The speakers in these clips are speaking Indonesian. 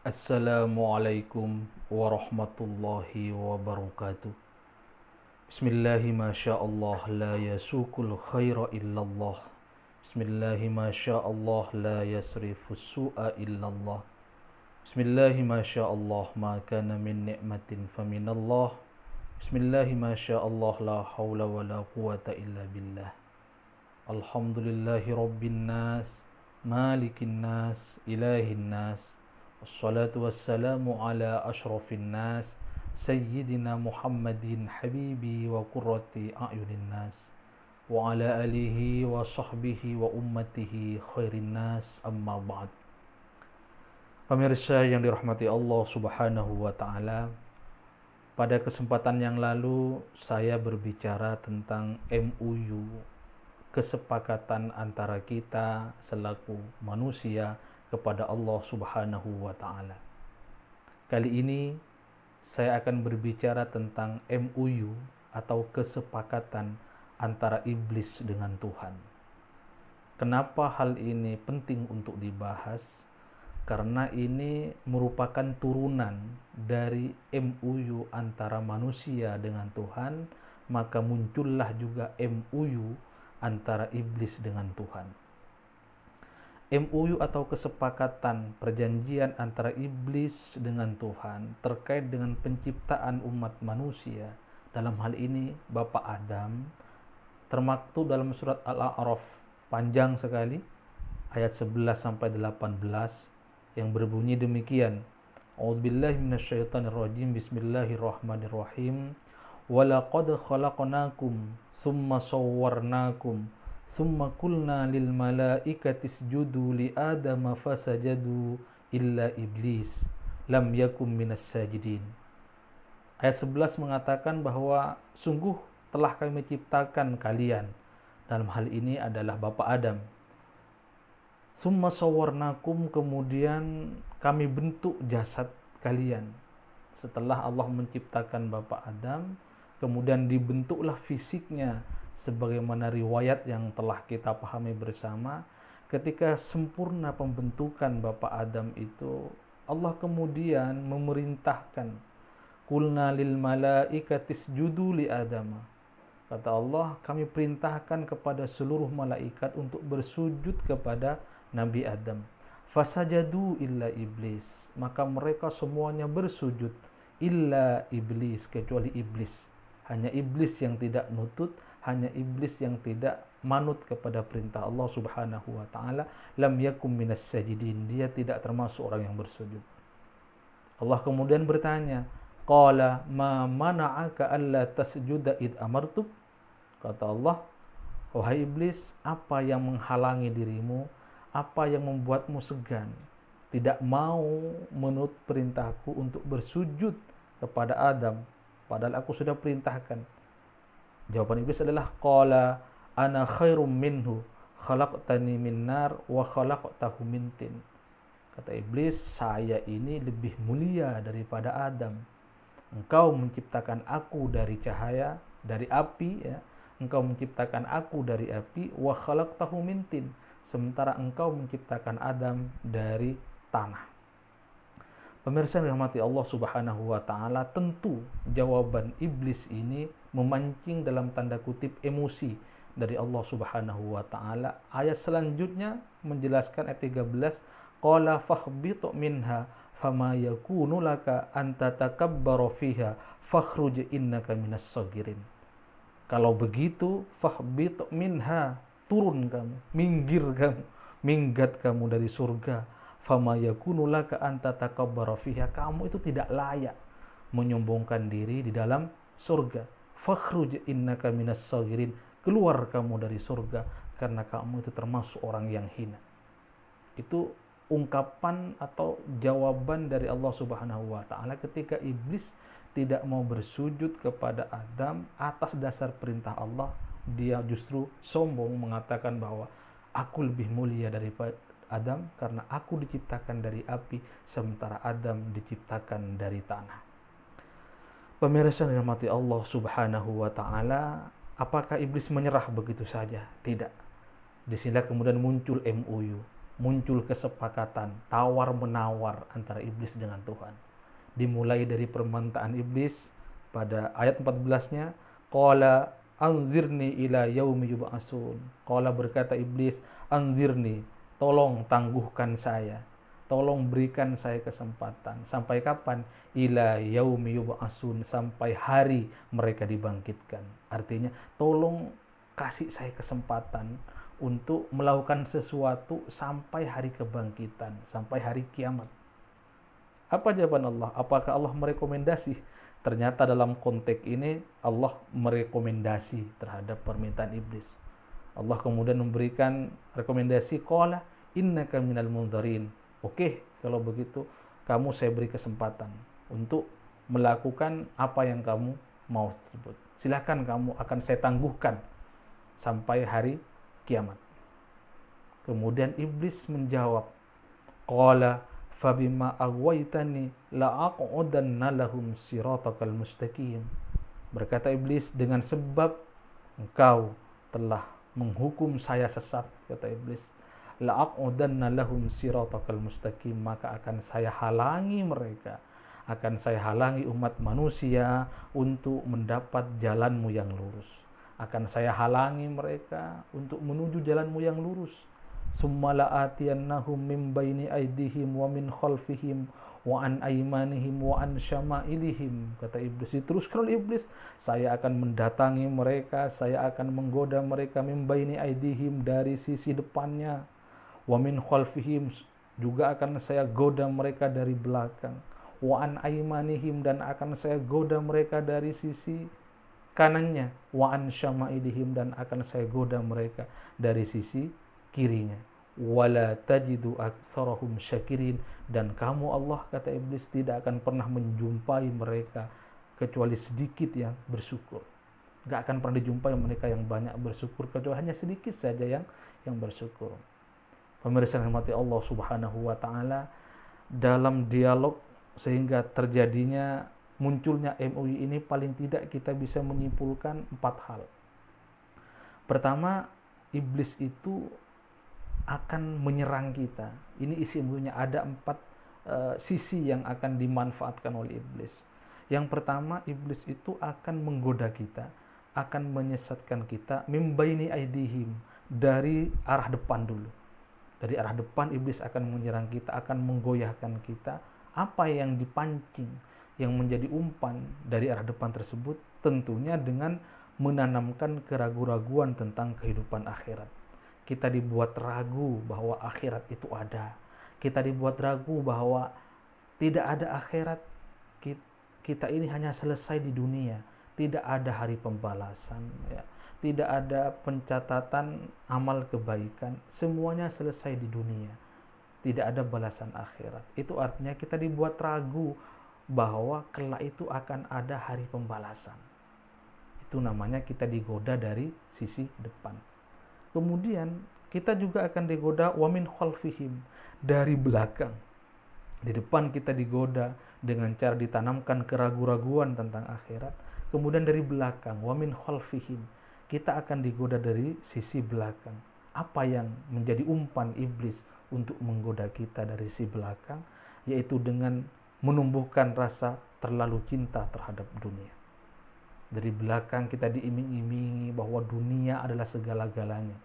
Assalamualaikum warahmatullahi wabarakatuh. Bismillahi masyaallah la yasukul khaira illallah. Bismillahi masyaallah la yasrifus su'a illallah. Bismillahi masyaallah ma kana min ni'matin faminallah. Bismillahi masyaallah la hawla wa la quwata illa billah. Alhamdulillahi rabbin nas, malikin nas, ilahin nas. Wassalatu wassalamu ala ashrafin nas Sayyidina Muhammadin habibi wa qurrati a'yunin nas wa ala alihi wa sahbihi wa ummatihi khairin nas amma ba'd. Pemirsa yang dirahmati Allah subhanahu wa ta'ala, pada kesempatan yang lalu saya berbicara tentang MUU, kesepakatan antara kita selaku manusia kepada Allah subhanahu wa ta'ala. Kali ini saya akan berbicara tentang MUU atau kesepakatan antara iblis dengan Tuhan. Kenapa hal ini penting untuk dibahas? Karena ini merupakan turunan dari MUU antara manusia dengan Tuhan, maka muncullah juga MUU antara iblis dengan Tuhan. MUU atau kesepakatan perjanjian antara iblis dengan Tuhan terkait dengan penciptaan umat manusia, dalam hal ini Bapak Adam, termaktub dalam surat Al-A'raf, panjang sekali, ayat 11 sampai 18 yang berbunyi demikian. A'udzubillahi minasyaitonirrajim. Bismillahirrahmanirrahim. Walaqad khalaqnakum tsumma sawwarnakum Summa kulna lil malaikati isjudu li adama fasajadu illa iblis lam yakum minas sajidin. Ayat 11 mengatakan bahwa sungguh telah kami menciptakan kalian, dalam hal ini adalah Bapak Adam. Summa sawwarnakum, kemudian kami bentuk jasad kalian. Setelah Allah menciptakan Bapak Adam, kemudian dibentuklah fisiknya, sebagaimana riwayat yang telah kita pahami bersama. Ketika sempurna pembentukan Bapak Adam itu, Allah kemudian memerintahkan, qulna lil malaikati isjudu li adama. Kata Allah, kami perintahkan kepada seluruh malaikat untuk bersujud kepada Nabi Adam. Fasajadu illa iblis, maka mereka semuanya bersujud, illa iblis, kecuali iblis. Hanya iblis yang tidak nutut, hanya iblis yang tidak manut kepada perintah Allah subhanahu wa ta'ala. Lam yakum minas sajidin, dia tidak termasuk orang yang bersujud. Allah kemudian bertanya, qala ma mana'aka alla tasjuda id amartuk. Kata Allah, wahai iblis, apa yang menghalangi dirimu, apa yang membuatmu segan, tidak mau menurut perintahku untuk bersujud kepada Adam, padahal aku sudah perintahkan. Jawaban iblis adalah, qala ana khairum minhu khalaqtani min nar wa khalaqtahu min tin. Kata iblis, saya ini lebih mulia daripada Adam. Engkau menciptakan aku dari cahaya, dari api, ya. Engkau menciptakan aku dari api, wa khalaqtahu min tin, sementara engkau menciptakan Adam dari tanah. Pemirsa yang dirahmati Allah subhanahu wa ta'ala, tentu jawaban iblis ini memancing dalam tanda kutip emosi dari Allah subhanahu wa ta'ala. Ayat selanjutnya menjelaskan ayat 13, qala fakhbitu minha fama yakunu laka an tatakabbaru fiha fakhruj innaka minas sagirin. Kalau begitu, fakhbitu minha, turun kamu, minggir kamu, minggat kamu dari surga. Fama yakunu laka anta takabbara fiha, kamu itu tidak layak menyombongkan diri di dalam surga. Fakhruj innaka minas sagirin, keluar kamu dari surga karena kamu itu termasuk orang yang hina. Itu ungkapan atau jawaban dari Allah subhanahu wa ta'ala ketika iblis tidak mau bersujud kepada Adam atas dasar perintah Allah. Dia justru sombong mengatakan bahwa aku lebih mulia daripada Adam karena aku diciptakan dari api, sementara Adam diciptakan dari tanah. Pemirsa yang dirahmati Allah subhanahu wa ta'ala, apakah iblis menyerah begitu saja? Tidak. Di sini kemudian muncul MUU, muncul kesepakatan tawar-menawar antara iblis dengan Tuhan. Dimulai dari permintaan iblis pada ayat 14-nya, qala anzirni ila yaumi yub'atsun. Qala, berkata iblis, anzirni, tolong tangguhkan saya, tolong berikan saya kesempatan. Sampai kapan? Ila yaumi yub'atsun, sampai hari mereka dibangkitkan. Artinya tolong kasih saya kesempatan untuk melakukan sesuatu sampai hari kebangkitan, sampai hari kiamat. Apa jawaban Allah? Apakah Allah merekomendasi? Ternyata dalam konteks ini Allah merekomendasi terhadap permintaan iblis. Allah kemudian memberikan rekomendasi, qala innaka minal mundzirin. Oke, kalau begitu kamu saya beri kesempatan untuk melakukan apa yang kamu mau tersebut. Silakan, kamu akan saya tangguhkan sampai hari kiamat. Kemudian iblis menjawab, qala fabima aghwaytani la'aq'udanna lahum siratakal mustaqim. Berkata iblis, dengan sebab engkau telah menghukum saya sesat, kata iblis, la'aq'udanna lahum siratakal mustaqim, maka akan saya halangi mereka, akan saya halangi umat manusia untuk mendapat jalanmu yang lurus. Akan saya halangi mereka untuk menuju jalanmu yang lurus. Summa la'atiyannahum min baini aydihim wa min khalfihim wa an aymanihim wa an syama'ilihim. Kata iblis, diteruskan oleh iblis, saya akan mendatangi mereka, saya akan menggoda mereka, min baini aydihim, dari sisi depannya, wa min khalfihim, juga akan saya goda mereka dari belakang, wa an aymanihim, dan akan saya goda mereka dari sisi kanannya, wa an syama'ilihim, dan akan saya goda mereka dari sisi kirinya. Wala tajidu aktsarahum syakirin, dan kamu Allah, kata iblis, tidak akan pernah menjumpai mereka kecuali sedikit yang bersyukur. Gak akan pernah dijumpai mereka yang banyak bersyukur, kecuali hanya sedikit saja yang bersyukur. Pemirsa yang dirahmati Allah Subhanahu wa taala, dalam dialog sehingga terjadinya munculnya MUI ini, paling tidak kita bisa menyimpulkan 4 hal. Pertama, iblis itu akan menyerang kita. Ini isi MUI-nya, ada 4 sisi yang akan dimanfaatkan oleh iblis. Yang pertama, iblis itu akan menggoda kita, akan menyesatkan kita, mim baini aidihim, dari arah depan dulu. Dari arah depan iblis akan menyerang kita, akan menggoyahkan kita. Apa yang dipancing, yang menjadi umpan dari arah depan tersebut, tentunya dengan menanamkan keraguan-raguan tentang kehidupan akhirat. Kita dibuat ragu bahwa akhirat itu ada. Kita dibuat ragu bahwa tidak ada akhirat. Kita ini hanya selesai di dunia. Tidak ada hari pembalasan, ya. Tidak ada pencatatan amal kebaikan. Semuanya selesai di dunia. Tidak ada balasan akhirat. Itu artinya kita dibuat ragu bahwa kelak itu akan ada hari pembalasan. Itu namanya kita digoda dari sisi depan. Kemudian kita juga akan digoda wa min khalfihim, dari belakang. Di depan kita digoda dengan cara ditanamkan keraguan-raguan tentang akhirat. Kemudian dari belakang, wa min khalfihim, kita akan digoda dari sisi belakang. Apa yang menjadi umpan iblis untuk menggoda kita dari sisi belakang? Yaitu dengan menumbuhkan rasa terlalu cinta terhadap dunia. Dari belakang kita diiming-imingi bahwa dunia adalah segala-galanya.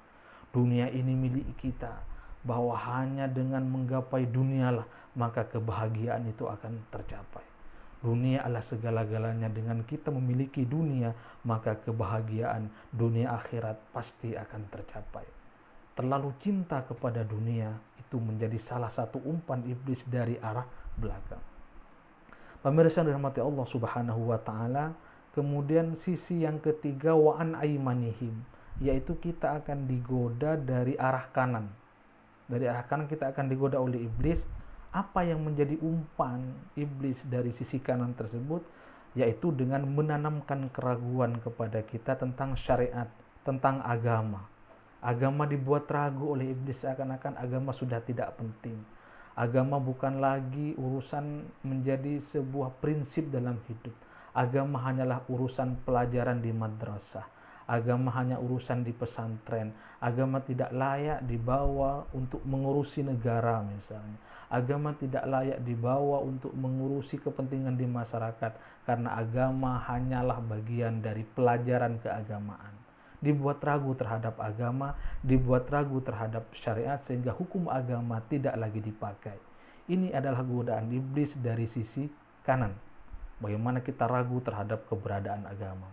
Dunia ini milik kita, bahwa hanya dengan menggapai dunialah maka kebahagiaan itu akan tercapai. Dunia adalah segala-galanya, dengan kita memiliki dunia maka kebahagiaan dunia akhirat pasti akan tercapai. Terlalu cinta kepada dunia itu menjadi salah satu umpan iblis dari arah belakang. Pemirsa yang dirahmati Allah Subhanahu wa taala, kemudian sisi yang ketiga, wa an aymanihim, yaitu kita akan digoda dari arah kanan. Dari arah kanan kita akan digoda oleh iblis. Apa yang menjadi umpan iblis dari sisi kanan tersebut? Yaitu dengan menanamkan keraguan kepada kita tentang syariat, tentang agama. Agama dibuat ragu oleh iblis, seakan-akan agama sudah tidak penting. Agama bukan lagi urusan menjadi sebuah prinsip dalam hidup. Agama hanyalah urusan pelajaran di madrasah. agama hanya urusan di pesantren, agama tidak layak dibawa untuk mengurusi negara misalnya, agama tidak layak dibawa untuk mengurusi kepentingan di masyarakat, karena agama hanyalah bagian dari pelajaran keagamaan. Dibuat ragu terhadap agama, dibuat ragu terhadap syariat, sehingga hukum agama tidak lagi dipakai. Ini adalah godaan iblis dari sisi kanan. Bagaimana kita ragu terhadap keberadaan agama.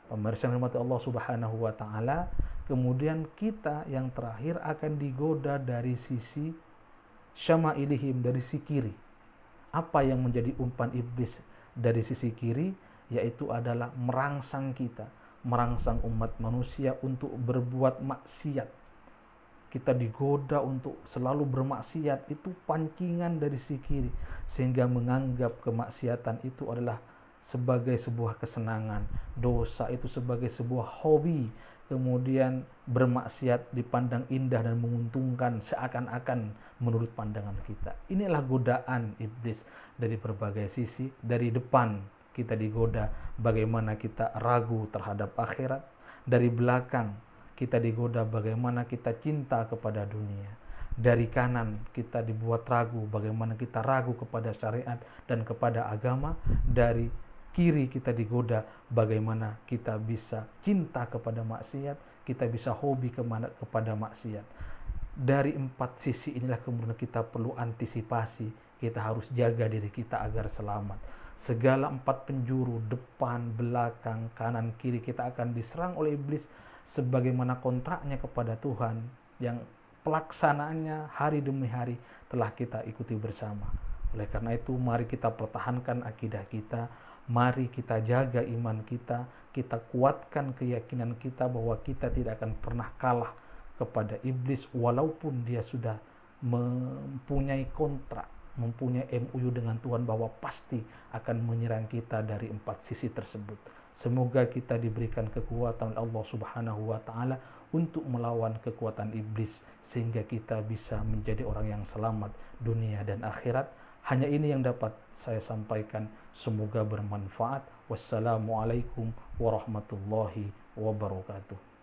Pemirsa yang dirahmati Allah Subhanahu wa taala, kemudian kita yang terakhir akan digoda dari sisi syama'ilihim, dari sisi kiri. Apa yang menjadi umpan iblis dari sisi kiri? Yaitu adalah merangsang kita, merangsang umat manusia untuk berbuat maksiat. Kita digoda untuk selalu bermaksiat, itu pancingan dari sisi kiri, sehingga menganggap kemaksiatan itu adalah sebagai sebuah kesenangan, dosa itu sebagai sebuah hobi, kemudian bermaksiat dipandang indah dan menguntungkan seakan-akan menurut pandangan kita. Inilah godaan iblis dari berbagai sisi. Dari depan kita digoda bagaimana kita ragu terhadap akhirat, dari belakang kita digoda bagaimana kita cinta kepada dunia, dari kanan kita dibuat ragu bagaimana kita ragu kepada syariat dan kepada agama, dari kiri kita digoda bagaimana kita bisa cinta kepada maksiat, kita bisa hobi kepada maksiat. Dari empat sisi inilah kemudian kita perlu antisipasi, kita harus jaga diri kita agar selamat. Segala empat penjuru, depan, belakang, kanan, kiri, kita akan diserang oleh iblis sebagaimana kontraknya kepada Tuhan yang pelaksanaannya hari demi hari telah kita ikuti bersama. Oleh karena itu, mari kita pertahankan akidah kita, mari kita jaga iman kita, kita kuatkan keyakinan kita bahwa kita tidak akan pernah kalah kepada iblis, walaupun dia sudah mempunyai kontrak, mempunyai MOU dengan Tuhan bahwa pasti akan menyerang kita dari empat sisi tersebut. Semoga kita diberikan kekuatan oleh Allah Subhanahu wa taala untuk melawan kekuatan iblis, sehingga kita bisa menjadi orang yang selamat dunia dan akhirat. Hanya ini yang dapat saya sampaikan. Semoga bermanfaat. Wassalamualaikum warahmatullahi wabarakatuh.